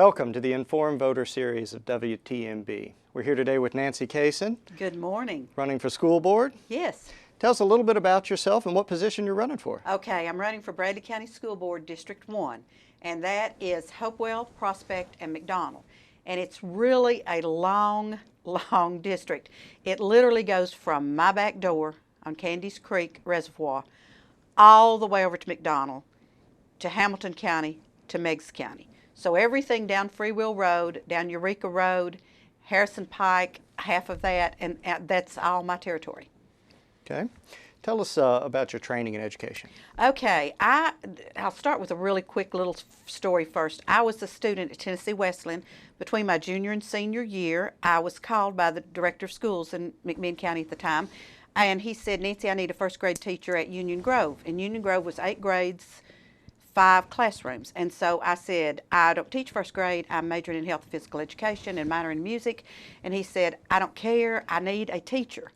Welcome to the Informed Voter Series of WTNB. We're here today with Nancy Casson. Good morning. Running for school board. Yes. Tell us a little bit about yourself and what position you're running for. Okay, I'm running for Bradley County School Board District 1, and that is Hopewell, Prospect, and McDonald. And it's really a long district. It literally goes from my back door on Candies Creek Reservoir all the way over to McDonald, to Hamilton County, to Meigs County. So everything down Free Will Road, down Eureka Road, Harrison Pike, half of that, and that's all my territory. Okay. Tell us about your training and education. Okay, I'll start with a really quick little story first. I was a student at Tennessee Wesleyan between my junior and senior year. I was called by the director of schools in McMinn County at the time, and he said, "Nancy, I need a first grade teacher at Union Grove." And Union Grove was 8 grades, 5 classrooms. And so I said, "I don't teach first grade. I'm majoring in health and physical education and minoring in music." And he said, "I don't care. I need a teacher."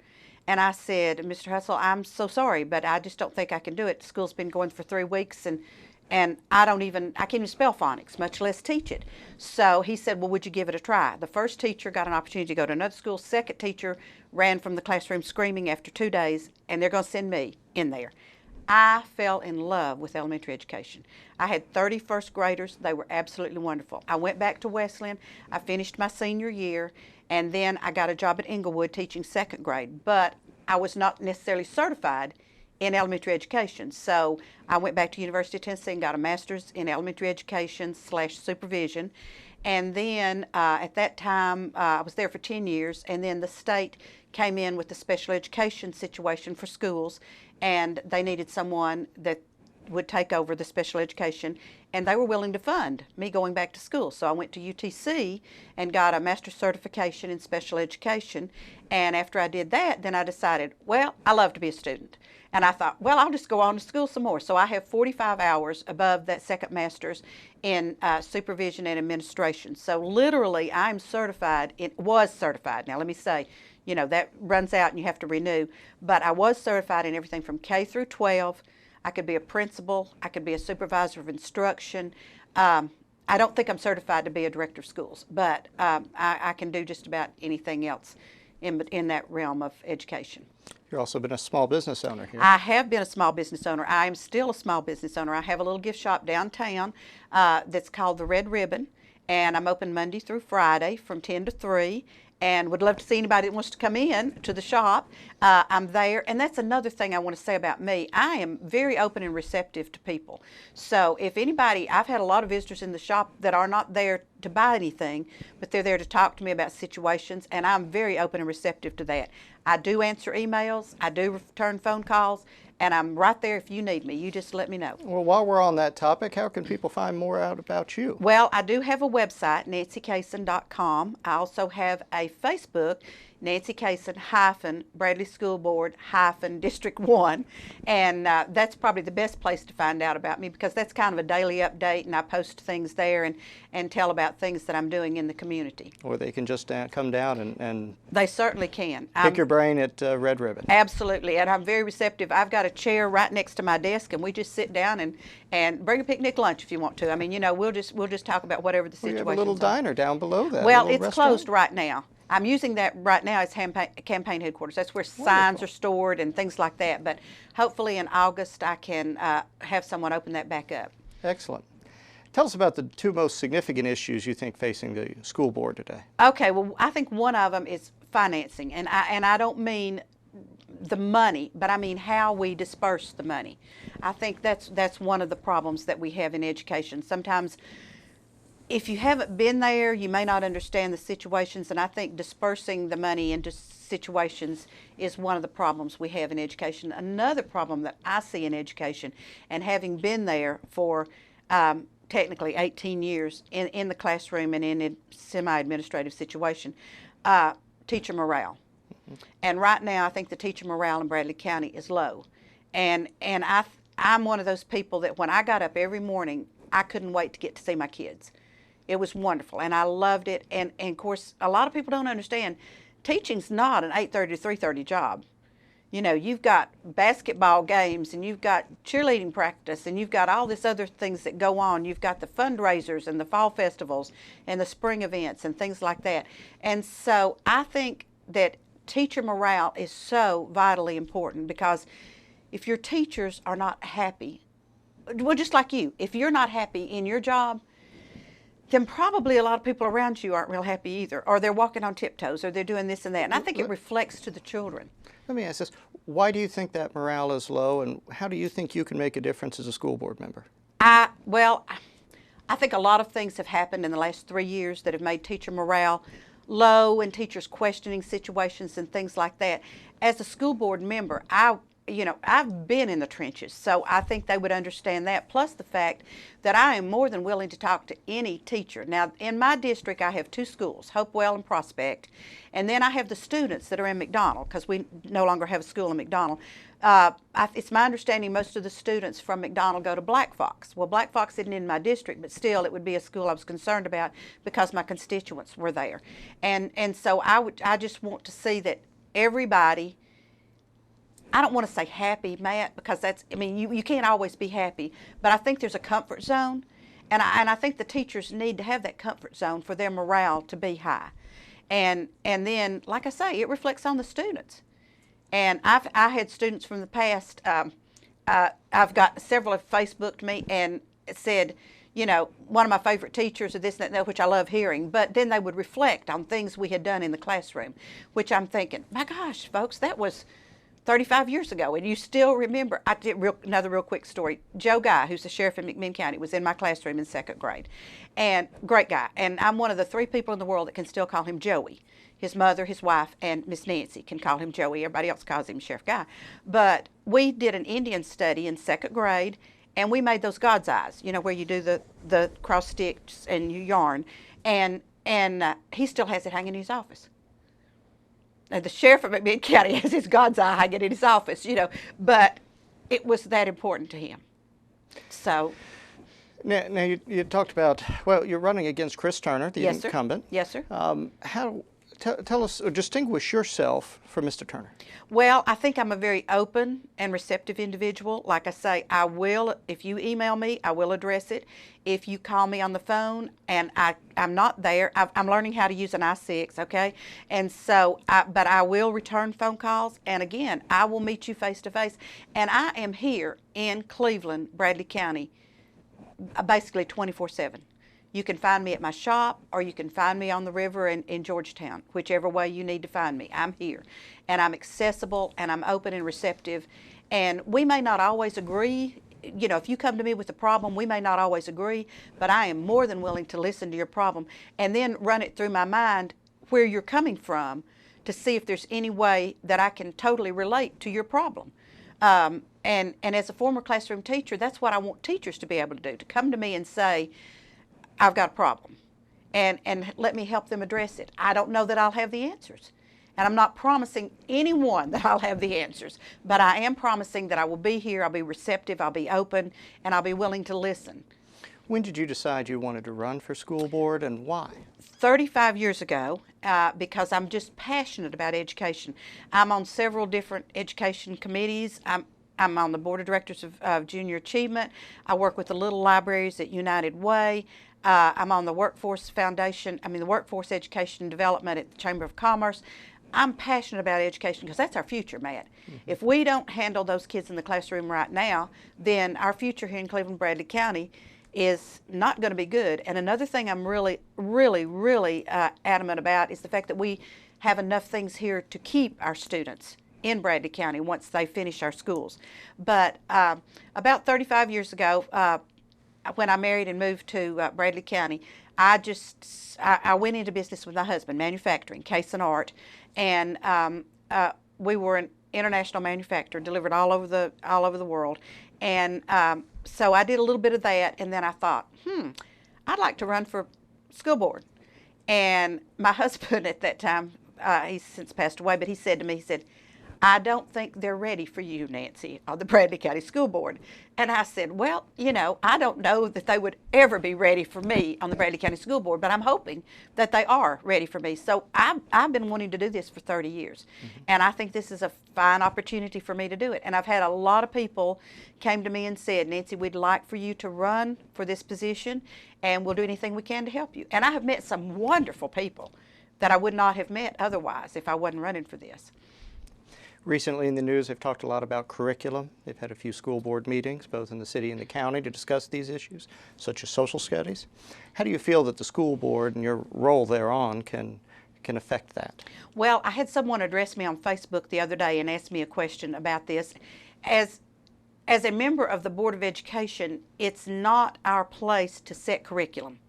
And I said, "Mr. Hustle, I'm so sorry, but I just don't think I can do it. School's been going for 3 weeks, and I can't even spell phonics, much less teach it." So he said, "Well, would you give it a try?" The first teacher got an opportunity to go to another school. Second teacher ran from the classroom screaming after 2 days, and they're going to send me in there. I fell in love with elementary education. I had 30 first graders. They were absolutely wonderful. I went back to Wesleyan. I finished my senior year, and then I got a job at Inglewood teaching 2nd grade. But I was not necessarily certified in elementary education. So I went back to University of Tennessee and got a master's in elementary education / supervision. And then at that time, I was there for 10 years, and then the state came in with the special education situation for schools, and they needed someone that would take over the special education, and they were willing to fund me going back to school. So I went to UTC and got a master's certification in special education, and after I did that, then I decided, well, I love to be a student. And I thought, well, I'll just go on to school some more. So I have 45 hours above that second master's in supervision and administration. So literally, I'm certified, was certified. Now let me say, you know, that runs out and you have to renew, but I was certified in everything from K through 12. I could be a principal. I could be a supervisor of instruction. I don't think I'm certified to be a director of schools, but I can do just about anything else in that realm of education. You've also been a small business owner here. I have been a small business owner. I am still a small business owner. I have a little gift shop downtown that's called the Red Ribbon, and I'm open Monday through Friday from 10 to 3. And would love to see anybody that wants to come in to the shop. I'm there, and that's another thing I want to say about me. I am very open and receptive to people. So if anybody, I've had a lot of visitors in the shop that are not there to buy anything, but they're there to talk to me about situations, and I'm very open and receptive to that. I do answer emails, I do return phone calls, and I'm right there if you need me. You just let me know. Well, while we're on that topic, how can people find more out about you? Well, I do have a website, nancykasson.com. I also have a Facebook, Nancy Casson - Bradley School Board - District 1, and that's probably the best place to find out about me, because that's kind of a daily update, and I post things there and tell about things that I'm doing in the community. Or they can just come down and they certainly can. Pick your brain at Red Ribbon. Absolutely, and I'm very receptive. I've got a chair right next to my desk, and we just sit down and bring a picnic lunch if you want to. I mean, you know, we'll just talk about whatever the situation is. You have a little diner down below that. Well, it's closed right now. I'm using that right now as campaign headquarters. That's where signs are stored and things like that. But hopefully in August I can have someone open that back up. Excellent. Tell us about the 2 most significant issues you think facing the school board today. Okay, well, I think one of them is financing, and I don't mean the money, but I mean how we disperse the money. I think that's one of the problems that we have in education. Sometimes, if you haven't been there, you may not understand the situations, and I think dispersing the money into situations is one of the problems we have in education. Another problem that I see in education, and having been there for technically 18 years in the classroom and in a semi-administrative situation, teacher morale. And right now, I think the teacher morale in Bradley County is low. And I'm one of those people that when I got up every morning, I couldn't wait to get to see my kids. It was wonderful, and I loved it. And of course, a lot of people don't understand, teaching's not an 8:30 to 3:30 job. You know, you've got basketball games and you've got cheerleading practice and you've got all this other things that go on. You've got the fundraisers and the fall festivals and the spring events and things like that. And so I think that teacher morale is so vitally important, because if your teachers are not happy, well, just like you, if you're not happy in your job, then probably a lot of people around you aren't real happy either, or they're walking on tiptoes, or they're doing this and that. And I think it reflects to the children. Let me ask this. Why do you think that morale is low, and how do you think you can make a difference as a school board member? Well, I think a lot of things have happened in the last 3 years that have made teacher morale low and teachers questioning situations and things like that. As a school board member, I've been in the trenches, so I think they would understand that, plus the fact that I am more than willing to talk to any teacher. Now, in my district, I have 2 schools, Hopewell and Prospect, and then I have the students that are in McDonald, because we no longer have a school in McDonald. It's my understanding most of the students from McDonald go to Black Fox. Well, Black Fox isn't in my district, but still it would be a school I was concerned about because my constituents were there. And so I just want to see that everybody, I don't want to say happy, Matt, because you can't always be happy, but I think there's a comfort zone, and I think the teachers need to have that comfort zone for their morale to be high. And then, like I say, it reflects on the students. And I had students from the past, I've got several have Facebooked me and said, you know, one of my favorite teachers or this and that, which I love hearing, but then they would reflect on things we had done in the classroom, which I'm thinking, my gosh, folks, that was 35 years ago, and you still remember. Another real quick story. Joe Guy, who's the sheriff in McMinn County, was in my classroom in 2nd grade, and great guy. And I'm one of the 3 people in the world that can still call him Joey. His mother, his wife, and Miss Nancy can call him Joey. Everybody else calls him Sheriff Guy. But we did an Indian study in 2nd grade, and we made those God's eyes, you know, where you do the cross sticks and you yarn. And he still has it hanging in his office. And the sheriff of McMinn County has his God's eye hanging in his office, you know, but it was that important to him. So. Now you talked about, well, you're running against Chris Turner, the Yes, incumbent. Sir. Yes, sir. Tell us, or distinguish yourself from Mr. Turner. Well, I think I'm a very open and receptive individual. Like I say, I will, if you email me, I will address it. If you call me on the phone and I'm not there, I'm learning how to use an i6, okay? And so, but I will return phone calls. And again, I will meet you face to face. And I am here in Cleveland, Bradley County, basically 24/7. You can find me at my shop, or you can find me on the river in Georgetown, whichever way you need to find me. I'm here, and I'm accessible, and I'm open and receptive. And we may not always agree. You know, if you come to me with a problem, we may not always agree, but I am more than willing to listen to your problem and then run it through my mind where you're coming from to see if there's any way that I can totally relate to your problem. And as a former classroom teacher, that's what I want teachers to be able to do, to come to me and say, I've got a problem, and let me help them address it. I don't know that I'll have the answers, and I'm not promising anyone that I'll have the answers, but I am promising that I will be here, I'll be receptive, I'll be open, and I'll be willing to listen. When did you decide you wanted to run for school board, and why? 35 years ago, because I'm just passionate about education. I'm on several different education committees. I'm on the board of directors of Junior Achievement. I work with the little libraries at United Way. I'm on the Workforce Foundation, the Workforce Education and Development at the Chamber of Commerce. I'm passionate about education because that's our future, Matt. Mm-hmm. If we don't handle those kids in the classroom right now, then our future here in Cleveland, Bradley County is not going to be good. And another thing I'm really adamant about is the fact that we have enough things here to keep our students in Bradley County once they finish our schools. But about 35 years ago, when I married and moved to Bradley County, I went into business with my husband, manufacturing, Casson Art, and we were an international manufacturer, delivered all over the world, and so I did a little bit of that, and then I thought, I'd like to run for school board. And my husband at that time, he's since passed away, but he said to me, he said, I don't think they're ready for you, Nancy, on the Bradley County School Board. And I said, well, you know, I don't know that they would ever be ready for me on the Bradley County School Board, but I'm hoping that they are ready for me. So I've been wanting to do this for 30 years. And I think this is a fine opportunity for me to do it. And I've had a lot of people came to me and said, Nancy, we'd like for you to run for this position, and we'll do anything we can to help you. And I have met some wonderful people that I would not have met otherwise if I wasn't running for this. Recently in the news, they've talked a lot about curriculum. They've had a few school board meetings, both in the city and the county, to discuss these issues, such as social studies. How do you feel that the school board and your role thereon can affect that? Well, I had someone address me on Facebook the other day and ask me a question about this. As a member of the Board of Education, it's not our place to set curriculum,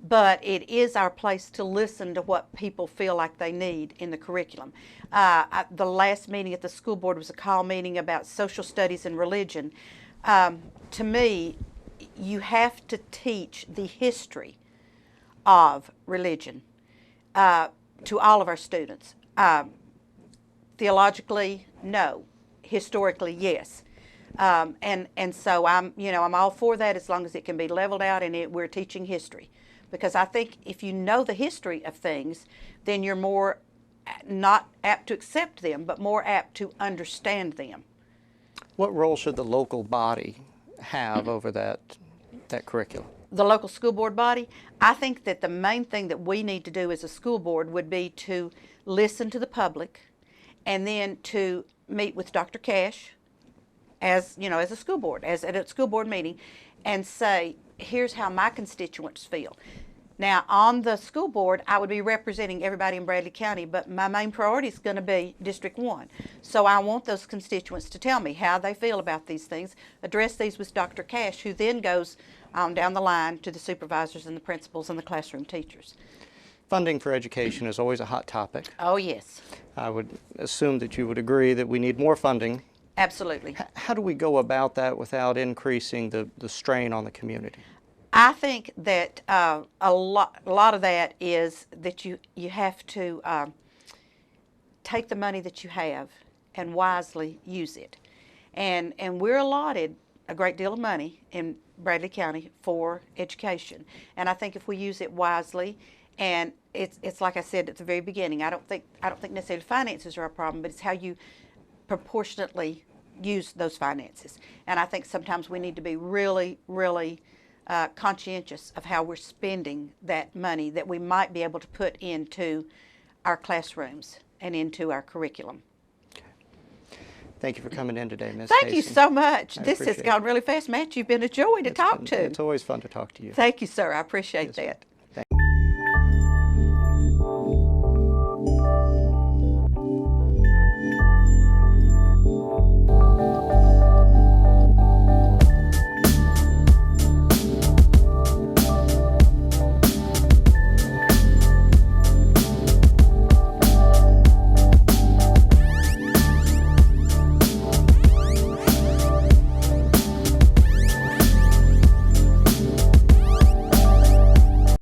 but it is our place to listen to what people feel like they need in the curriculum. The last meeting at the school board was a call meeting about social studies and religion. To me, you have to teach the history of religion to all of our students. Theologically, no. Historically, yes. And so I'm all for that as long as it can be leveled out and we're teaching history. Because I think if you know the history of things, then you're more not apt to accept them, but more apt to understand them. What role should the local body have over that curriculum? The local school board body, I think that the main thing that we need to do as a school board would be to listen to the public and then to meet with Dr. Cash as a school board, as at a school board meeting, and say, here's how my constituents feel. Now, on the school board, I would be representing everybody in Bradley County, but my main priority is going to be District 1. So I want those constituents to tell me how they feel about these things, address these with Dr. Cash, who then goes on down the line to the supervisors and the principals and the classroom teachers. Funding for education is always a hot topic. Oh, yes. I would assume that you would agree that we need more funding. Absolutely. How do we go about that without increasing the strain on the community? I think that a lot of that is that you have to take the money that you have and wisely use it. And we're allotted a great deal of money in Bradley County for education. And I think if we use it wisely, and it's like I said at the very beginning, I don't think necessarily finances are a problem, but it's how you proportionately use those finances. And I think sometimes we need to be really, really conscientious of how we're spending that money that we might be able to put into our classrooms and into our curriculum. Okay. Thank you for coming in today, Ms. Thank you Casson. so much. I This has appreciate gone really fast. Matt, you've been a joy to talk to. It's always fun to talk to you. Thank you, sir. I appreciate Yes, that.